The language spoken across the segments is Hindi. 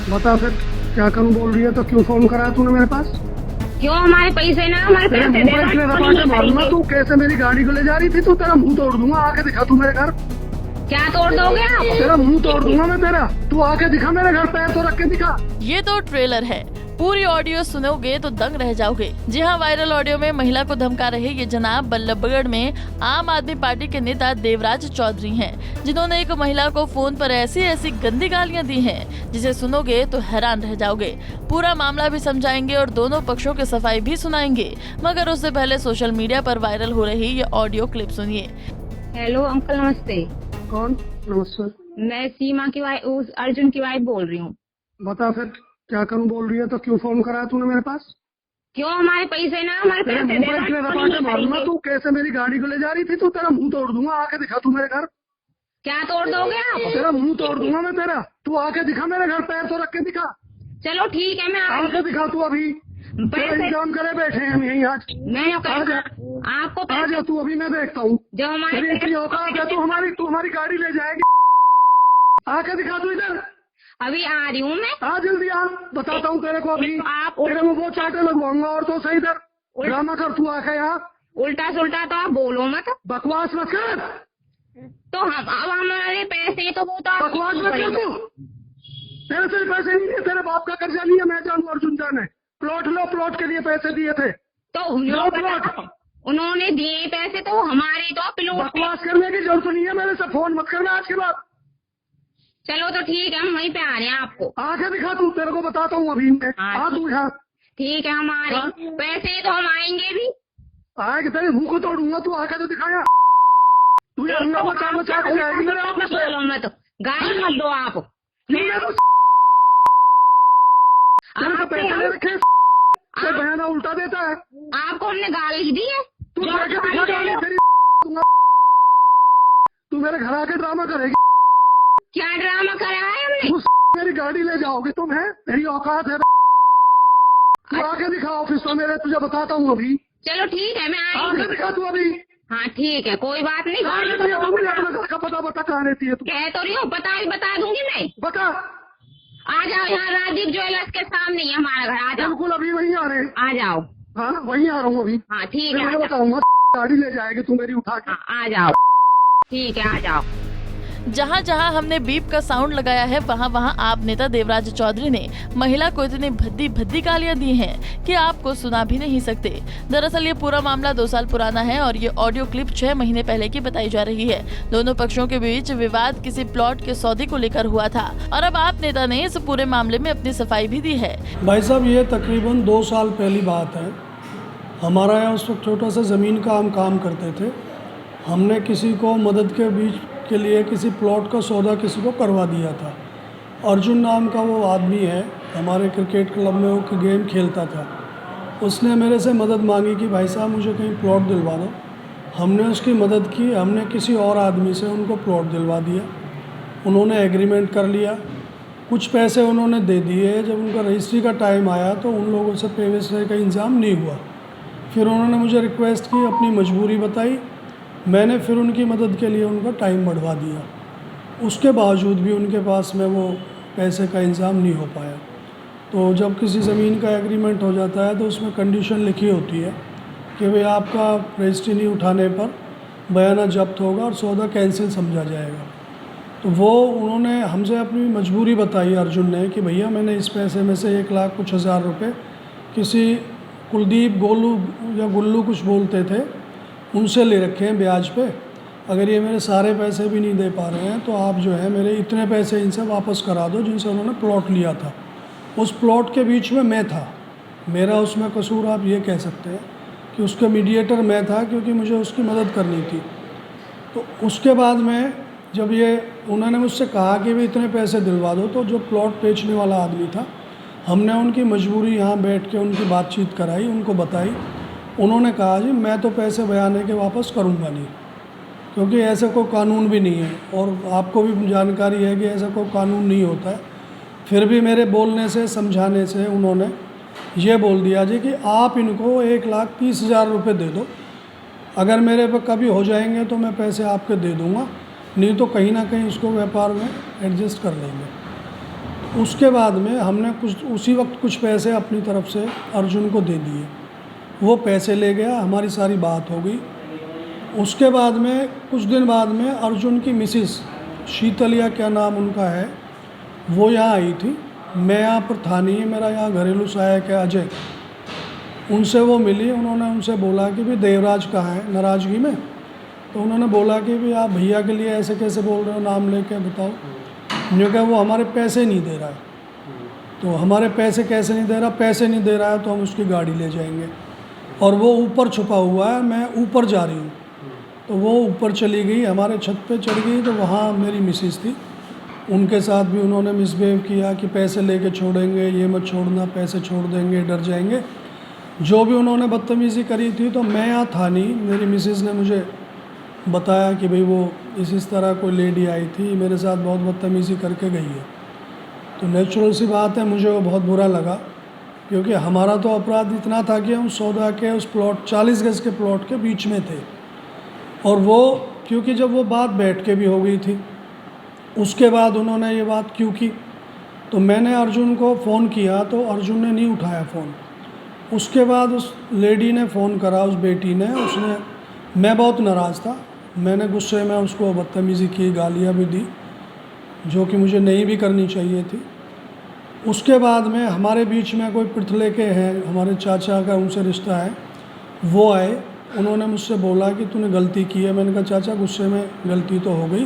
बता फिर क्या करूँ बोल रही है तो क्यों फोन करा तूने मेरे पास? क्यों हमारे पैसे ना हमारे तेरे पैसे मुंह पर इतने रपाटे मारूंगा। तू कैसे मेरी गाड़ी को ले जा रही थी? तू तेरा मुंह तोड़ दूंगा। आके दिखा तू मेरे घर। क्या तोड़ दोगे आप? तेरा मुंह तोड़ दूंगा मैं तेरा। तू आके दिखा मेरे घर, पैर तो रख के दिखा। ये तो ट्रेलर है, पूरी ऑडियो सुनोगे तो दंग रह जाओगे। जी हाँ, वायरल ऑडियो में महिला को धमका रहे ये जनाब बल्लभगढ़ में आम आदमी पार्टी के नेता देवराज चौधरी हैं, जिन्होंने एक महिला को फोन पर ऐसी ऐसी गंदी गालियां दी हैं, जिसे सुनोगे तो हैरान रह जाओगे। पूरा मामला भी समझाएंगे और दोनों पक्षों की सफाई भी सुनाएंगे, मगर उससे पहले सोशल मीडिया पर वायरल हो रही ये ऑडियो क्लिप सुनिए। हेलो अंकल, नमस्ते। कौन? नमस्ते। मैं सीमा की वाइफ, उस अर्जुन की वाइफ बोल रही हूँ। बता फिर क्या करूँ बोल रही है तो क्यों फोन करा तूने मेरे पास? क्यों हमारे पैसे ना हमारे तेरे पैसे मुंह पर इतने रपाटे मारूंगा। तू कैसे मेरी गाड़ी को ले जा रही थी? तू तेरा मुंह तोड़ दूंगा। आके दिखा तू मेरे घर। क्या तोड़ दोगे आप? तेरा मुंह तोड़ दूंगा मैं तेरा। तू आके दिखा मेरे घर, पैर तो रख के दिखा। चलो ठीक है, मैं आके दिखा तू अभी। तेरा पैसे इंतजाम करे बैठे हैं हम यहीं आज। मैं आ जा, आपको आ जा तू अभी, मैं देखता हूँ। जो हमारे तेरी इतनी औकात है, तू हमारी गाड़ी ले जाएगी। आके दिखा तू इधर। अभी आ रही हूँ मैं। आ जल्दी आ, बताता हूँ तेरे को अभी। आप तेरे में वो चाटे लगवाऊंगा और तो सही इधर ड्रामा कर तू आके यहाँ। उल्टा सुल्टा तो आप बोलो मत। बकवास मत कर। तो हम अब हमारे पैसे तो वो तो आप बकवास मत कर तू। तेरे से पैसे नहीं है, तेरे बाप का कर्जा नहीं है। मैं जानू अर्जुन जान है। प्लॉट लो, प्लॉट के लिए पैसे दिए थे। तो लो प्लॉट। उन्होंने दिए पैसे तो हमारे तो प्लॉट। बकवास करने की जरूरत नहीं है मेरे से। फोन मत करना आज के बाद। चलो तो ठीक है, हम वहीं पे आ रहे हैं आपको। आके दिखा तू, तेरे को बताता हूँ अभी मैं। आ तू यहाँ। ठीक है, हम आ रहे हैं। पैसे तो हम आएंगे भी। आएगा तेरे मुंह को तोड़ूंगा। तू आके तो दिखाया। तू ये अंगा बचा बचा के जाएगी मेरे ऑफिस में। बोलो मत, गाली मत दो आप। तेरे को पैसे ले रखे से बयाना उल्टा देता है। आपको हमने गाली दी है? तू जाके दिखा गाली तेरी। तू मेरे घर आके ड्रामा करेगी। क्या ड्रामा करा है हमने? मेरी गाड़ी ले जाओगे तुम? है तेरी औकात है? तू आके दिखा ऑफिस में मेरे, तुझे बताता हूँ अभी। चलो ठीक है, मैं आके दिखा तू अभी। हाँ ठीक है, कोई बात नहीं। आगे तो ये मुझे अपने घर का पता बता कहाँ रहती है तू? कह तो रही हूँ, बता दूंगी मैं। बता। आ जाओ, यहाँ राजीव ज्वेलर्स के सामने ही हमारा घर। आ जाओ, बिल्कुल अभी वहीं आ रहे हैं। आ जाओ। हाँ वहीं आ रहा हूँ अभी। हाँ ठीक है, मैं बताऊंगा। गाड़ी ले जाएगी तू मेरी उठा के। आ जाओ। ठीक है, आ जाओ। जहाँ जहाँ हमने बीप का साउंड लगाया है, वहाँ वहाँ आप नेता देवराज चौधरी ने महिला को इतनी भद्दी भद्दी गालियाँ दी हैं कि आपको सुना भी नहीं सकते। दरअसल ये पूरा मामला 2 साल पुराना है और ये ऑडियो क्लिप 6 महीने पहले की बताई जा रही है। दोनों पक्षों के बीच विवाद किसी प्लॉट के सौदे को लेकर हुआ था और अब आप नेता ने इस पूरे मामले में अपनी सफाई भी दी है। भाई साहब, ये तकरीबन 2 साल पहली बात है। हमारा यहाँ उस वक्त छोटा सा ज़मीन का हम काम करते थे। हमने किसी को मदद के बीच के लिए किसी प्लॉट का सौदा किसी को करवा दिया था। अर्जुन नाम का वो आदमी है, हमारे क्रिकेट क्लब में वो गेम खेलता था। उसने मेरे से मदद मांगी कि भाई साहब मुझे कहीं प्लॉट दिलवा दो। हमने उसकी मदद की। हमने किसी और आदमी से उनको प्लॉट दिलवा दिया। उन्होंने एग्रीमेंट कर लिया। कुछ पैसे उन्होंने दे दिए। जब उनका रजिस्ट्री का टाइम आया तो उन लोगों से पेमेंट का इंतज़ाम नहीं हुआ। फिर उन्होंने मुझे रिक्वेस्ट की, अपनी मजबूरी बताई। मैंने फिर उनकी मदद के लिए उनका टाइम बढ़वा दिया। उसके बावजूद भी उनके पास में वो पैसे का इंतज़ाम नहीं हो पाया। तो जब किसी ज़मीन का एग्रीमेंट हो जाता है तो उसमें कंडीशन लिखी होती है कि भाई आपका रजिस्ट्री नहीं उठाने पर बयाना जब्त होगा और सौदा कैंसिल समझा जाएगा। तो वो उन्होंने हमसे अपनी मजबूरी बताई अर्जुन ने कि भैया मैंने इस पैसे में से 1 लाख कुछ हज़ार रुपये किसी कुलदीप, गोलू या गुल्लू कुछ बोलते थे, उनसे ले रखे हैं ब्याज पे। अगर ये मेरे सारे पैसे भी नहीं दे पा रहे हैं तो आप जो है मेरे इतने पैसे इनसे वापस करा दो जिनसे उन्होंने प्लॉट लिया था। उस प्लॉट के बीच में मैं था, मेरा उसमें कसूर आप ये कह सकते हैं कि उसके मीडिएटर मैं था, क्योंकि मुझे उसकी मदद करनी थी। तो उसके बाद में जब ये उन्होंने मुझसे कहा कि भी इतने पैसे दिलवा दो, तो जो प्लॉट बेचने वाला आदमी था, हमने उनकी मजबूरी यहाँ बैठ के उनकी बातचीत कराई, उनको बताई। उन्होंने कहा जी मैं तो पैसे बयाने के वापस करूँगा नहीं, क्योंकि ऐसा कोई कानून भी नहीं है और आपको भी जानकारी है कि ऐसा कोई कानून नहीं होता है। फिर भी मेरे बोलने से, समझाने से उन्होंने ये बोल दिया जी कि आप इनको 1,30,000 रुपये दे दो। अगर मेरे पर कभी हो जाएंगे तो मैं पैसे आपके दे दूँगा, नहीं तो कहीं ना कहीं उसको व्यापार में एडजस्ट कर लेंगे। उसके बाद में हमने कुछ उसी वक्त कुछ पैसे अपनी तरफ से अर्जुन को दे दिए। वो पैसे ले गया, हमारी सारी बात हो गई। उसके बाद में कुछ दिन बाद में अर्जुन की मिसिस शीतल या क्या नाम उनका है, वो यहाँ आई थी। मैं यहाँ पर था नहीं, मेरा यहाँ घरेलू सहायक है अजय, उनसे वो मिली। उन्होंने उनसे बोला कि भाई देवराज कहाँ है, नाराज़गी में। तो उन्होंने बोला कि भाई आप भैया के लिए ऐसे कैसे बोल रहे हो, नाम लेके बताओ। उन्होंने कहा वो हमारे पैसे नहीं दे रहा है। तो हमारे पैसे कैसे नहीं दे रहा, पैसे नहीं दे रहा है तो हम उसकी गाड़ी ले जाएंगे, और वो ऊपर छुपा हुआ है, मैं ऊपर जा रही हूँ। तो वो ऊपर चली गई, हमारे छत पे चढ़ गई। तो वहाँ मेरी मिसिस थी, उनके साथ भी उन्होंने मिसबिहेव किया कि पैसे लेके छोड़ेंगे, ये मत छोड़ना, पैसे छोड़ देंगे, डर जाएंगे, जो भी उन्होंने बदतमीज़ी करी थी। तो मैं यहाँ था नहीं, मेरी मिसिस ने मुझे बताया कि भाई वो इस तरह कोई लेडी आई थी, मेरे साथ बहुत बदतमीज़ी करके गई है। तो नेचुरल सी बात है, मुझे वो बहुत बुरा लगा, क्योंकि हमारा तो अपराध इतना था कि हम सौदा के उस प्लॉट 40 गज के प्लॉट के बीच में थे। और वो क्योंकि जब वो बात बैठ के भी हो गई थी, उसके बाद उन्होंने ये बात क्यों की, तो मैंने अर्जुन को फ़ोन किया तो अर्जुन ने नहीं उठाया फ़ोन। उसके बाद उस लेडी ने फ़ोन करा, उस बेटी ने, उसने, मैं बहुत नाराज़ था, मैंने गुस्से में उसको बदतमीज़ी की, गालियाँ भी दी, जो कि मुझे नहीं भी करनी चाहिए थी। उसके बाद में हमारे बीच में कोई पृथले के हैं, हमारे चाचा का उनसे रिश्ता है, वो आए, उन्होंने मुझसे बोला कि तूने गलती की है। मैंने कहा चाचा गुस्से में गलती तो हो गई,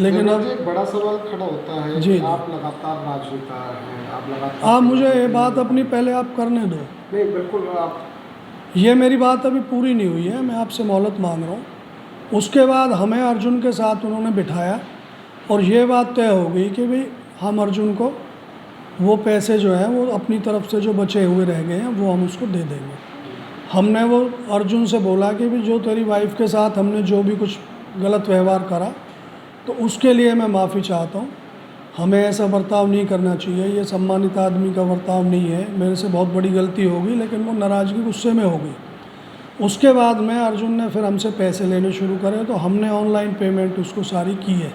लेकिन अब एक बड़ा सवाल खड़ा होता है जी, कि आप लगातार राजनेता हैं, आप लगातार, आप मुझे ये बात अपनी पहले आप करने दो। नहीं बिल्कुल, आप, ये मेरी बात अभी पूरी नहीं हुई है, मैं आपसे मोहलत मांग रहा हूँ। उसके बाद हमें अर्जुन के साथ उन्होंने बिठाया और ये बात तय हो गई कि भाई हम अर्जुन को वो पैसे जो हैं वो अपनी तरफ से जो बचे हुए रह गए हैं वो हम उसको दे देंगे। हमने वो अर्जुन से बोला कि भाई जो तेरी वाइफ के साथ हमने जो भी कुछ गलत व्यवहार करा तो उसके लिए मैं माफ़ी चाहता हूँ, हमें ऐसा बर्ताव नहीं करना चाहिए, ये सम्मानित आदमी का बर्ताव नहीं है, मेरे से बहुत बड़ी गलती हो गई। लेकिन वो नाराज़गी गुस्से में हो गई। उसके बाद में अर्जुन ने फिर हमसे पैसे लेने शुरू करे, तो हमने ऑनलाइन पेमेंट उसको सारी की है।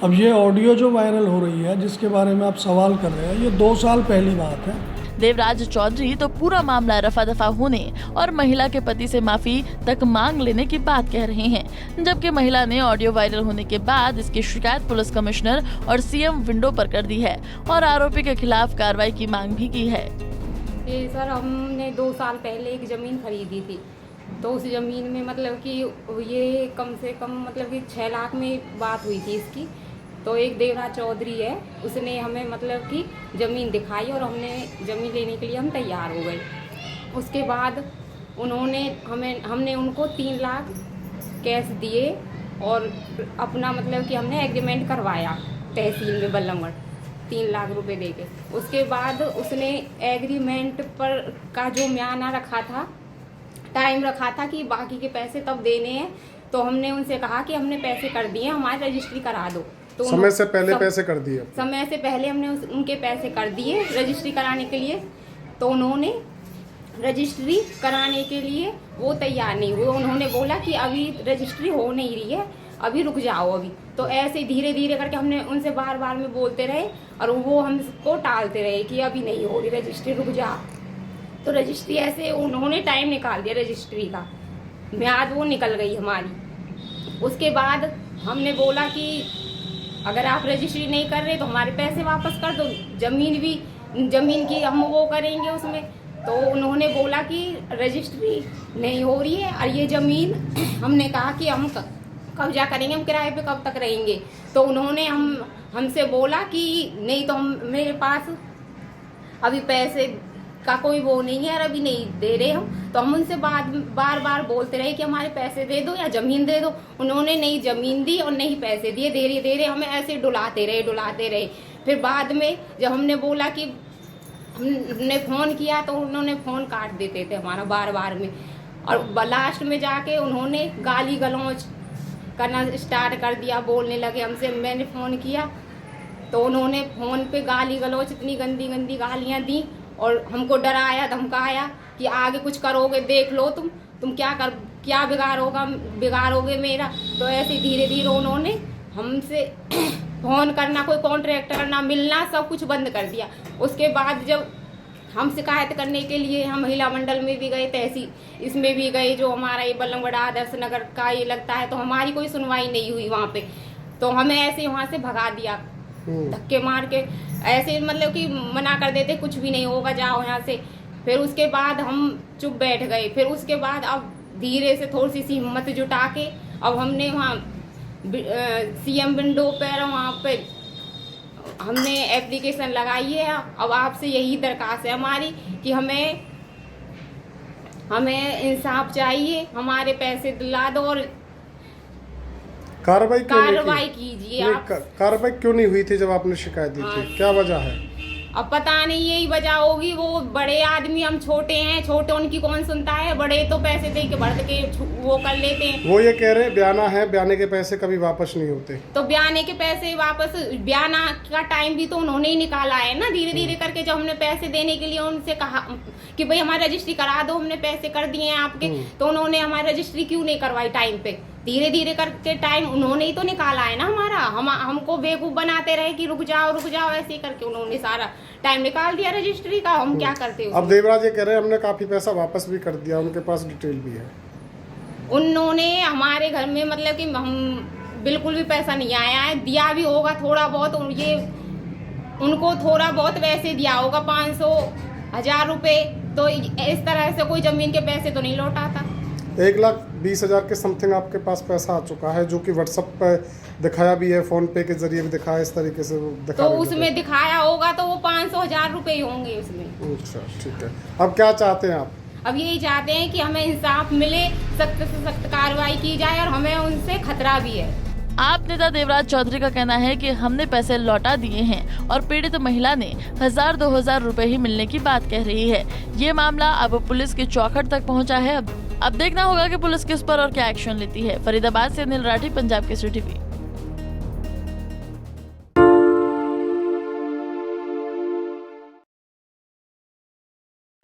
अब ये ऑडियो जो वायरल हो रही है, जिसके बारे में आप सवाल कर रहे हैं, ये 2 साल पहली बात है। देवराज चौधरी तो पूरा मामला रफा दफा होने और महिला के पति से माफी तक मांग लेने की बात कह रहे हैं, जबकि महिला ने ऑडियो वायरल होने के बाद इसकी शिकायत पुलिस कमिश्नर और सीएम विंडो पर कर दी है और आरोपी के खिलाफ कार्रवाई की मांग भी की है। ये सर, हमने 2 साल पहले एक ज़मीन खरीदी थी, तो उस ज़मीन में मतलब कि ये कम से कम मतलब कि 6 लाख में बात हुई थी इसकी। तो एक देवराज चौधरी है, उसने हमें मतलब कि ज़मीन दिखाई और हमने ज़मीन लेने के लिए हम तैयार हो गए। उसके बाद हमने उनको 3 लाख कैश दिए और अपना मतलब कि हमने एग्रीमेंट करवाया तहसील में बल्लमगढ़ 3 लाख रुपए देके। उसके बाद उसने एग्रीमेंट पर का जो म्याना रखा था, टाइम रखा था कि बाकी के पैसे तब देने हैं, तो हमने उनसे कहा कि हमने पैसे कर दिए, हमारी रजिस्ट्री करा दो। तो समय से पहले पैसे कर दिए? समय से पहले हमने उनके पैसे कर दिए रजिस्ट्री कराने के लिए। तो उन्होंने रजिस्ट्री कराने के लिए वो तैयार नहीं हुए। उन्होंने बोला कि अभी रजिस्ट्री हो नहीं रही है, अभी रुक जाओ अभी। तो ऐसे धीरे धीरे करके हमने उनसे बार बार में बोलते रहे और वो हमको टालते रहे कि अभी नहीं हो रही रजिस्ट्री, रुक जा। तो रजिस्ट्री ऐसे उन्होंने टाइम निकाल दिया, रजिस्ट्री का म्याद वो निकल गई हमारी। उसके बाद हमने बोला कि अगर आप रजिस्ट्री नहीं कर रहे तो हमारे पैसे वापस कर दो, ज़मीन की हम वो करेंगे उसमें। तो उन्होंने बोला कि रजिस्ट्री नहीं हो रही है और ये ज़मीन हमने कहा कि हम कब्जा करेंगे, हम किराए पे कब तक रहेंगे। तो उन्होंने हमसे बोला कि नहीं तो मेरे पास अभी पैसे का कोई वो नहीं है और अभी नहीं दे रहे हम। तो हम उनसे बार बार बोलते रहे कि हमारे पैसे दे दो या ज़मीन दे दो। उन्होंने नहीं ज़मीन दी और नहीं पैसे दिए, धीरे धीरे हमें ऐसे डुलाते रहे। फिर बाद में जब हमने बोला कि हमने फ़ोन किया तो उन्होंने फ़ोन काट देते थे हमारा बार बार में। और लास्ट में जाके उन्होंने गाली गलौज करना स्टार्ट कर दिया, बोलने लगे हमसे। मैंने फ़ोन किया तो उन्होंने फ़ोन पे गाली गलौज इतनी गंदी गंदी गालियाँ दी और हमको डराया धमकाया कि आगे कुछ करोगे देख लो, तुम क्या बिगाड़ोगे मेरा। तो ऐसे धीरे धीरे उन्होंने हमसे फोन करना, कोई कॉन्ट्रैक्ट करना, मिलना, सब कुछ बंद कर दिया। उसके बाद जब हम शिकायत करने के लिए हम महिला मंडल में भी गए, तहसील इसमें भी गए, जो हमारा ये बल्लभगढ़ आदर्श नगर का ये लगता है, तो हमारी कोई सुनवाई नहीं हुई वहाँ पे। तो हमें ऐसे वहाँ से भगा दिया, धक्के मार के ऐसे, मतलब कि मना कर देते कुछ भी नहीं होगा, जाओ यहाँ से। फिर उसके बाद हम चुप बैठ गए। फिर उसके बाद अब धीरे से थोड़ी सी हिम्मत जुटा के अब हमने वहाँ CM विंडो पर वहाँ पे हमने एप्लीकेशन लगाई है। अब आपसे यही दरखास्त है हमारी कि हमें इंसाफ चाहिए, हमारे पैसे दिला दो और कार्रवाई कीजिए। आप कार्रवाई क्यों नहीं हुई थी जब आपने शिकायत दी थी? क्या वजह है? अब पता नहीं, यही वजह होगी। वो बड़े आदमी, हम छोटे हैं, छोटे उनकी कौन सुनता है, बड़े तो पैसे दे के भर के वो कर लेते हैं। वो ये कह रहे हैं बयाना है, बयाने के पैसे कभी वापस नहीं होते। तो बयाने के पैसे वापस, बयाना का टाइम भी तो उन्होंने ही निकाला है ना, धीरे धीरे करके। जब हमने पैसे देने के लिए उनसे कहा कि भाई हमारी रजिस्ट्री करा दो, हमने पैसे कर दिए हैं आपके, तो उन्होंने हमारी रजिस्ट्री क्यों नहीं करवाई टाइम पे? धीरे धीरे करके टाइम उन्होंने ही तो निकाला है ना हमारा। हमको बेवकूफ बनाते रहे कि रुक जाओ ऐसे करके उन्होंने सारा टाइम निकाल दिया रजिस्ट्री का। हम क्या करते हैं? अब देवराज ये कह रहे हैं हमने काफी पैसा वापस भी कर दिया, उनके पास डिटेल भी है। उन्होंने हमारे घर में, मतलब कि हम बिल्कुल भी पैसा नहीं आया है। दिया भी होगा थोड़ा बहुत, ये उनको थोड़ा बहुत वैसे दिया होगा 500, 1000 रुपए। तो इस तरह से कोई जमीन के पैसे तो नहीं लौटाता। 1,20,000 के समथिंग आपके पास पैसा आ चुका है, जो कि व्हाट्सएप पे दिखाया भी है, फोन पे के जरिए भी दिखाया, इस तरीके से दिखा। तो उसमें दिखाया होगा तो वो 500, 1000 रुपए ही होंगे उसमें। अच्छा, ठीक है। अब क्या चाहते हैं आप? अब यही चाहते हैं कि हमें इंसाफ मिले, सख्त से सख्त कार्रवाई की जाए, और हमें उनसे खतरा भी है। आप नेता देवराज चौधरी का कहना है कि हमने पैसे लौटा दिए हैं और पीड़ित महिला ने 1000-2000 रुपए ही मिलने की बात कह रही है। ये मामला अब पुलिस की चौखट तक पहुंचा है। अब देखना होगा कि पुलिस किस पर और क्या एक्शन लेती है। फरीदाबाद से अनिल राठी, पंजाब केसरी टीवी।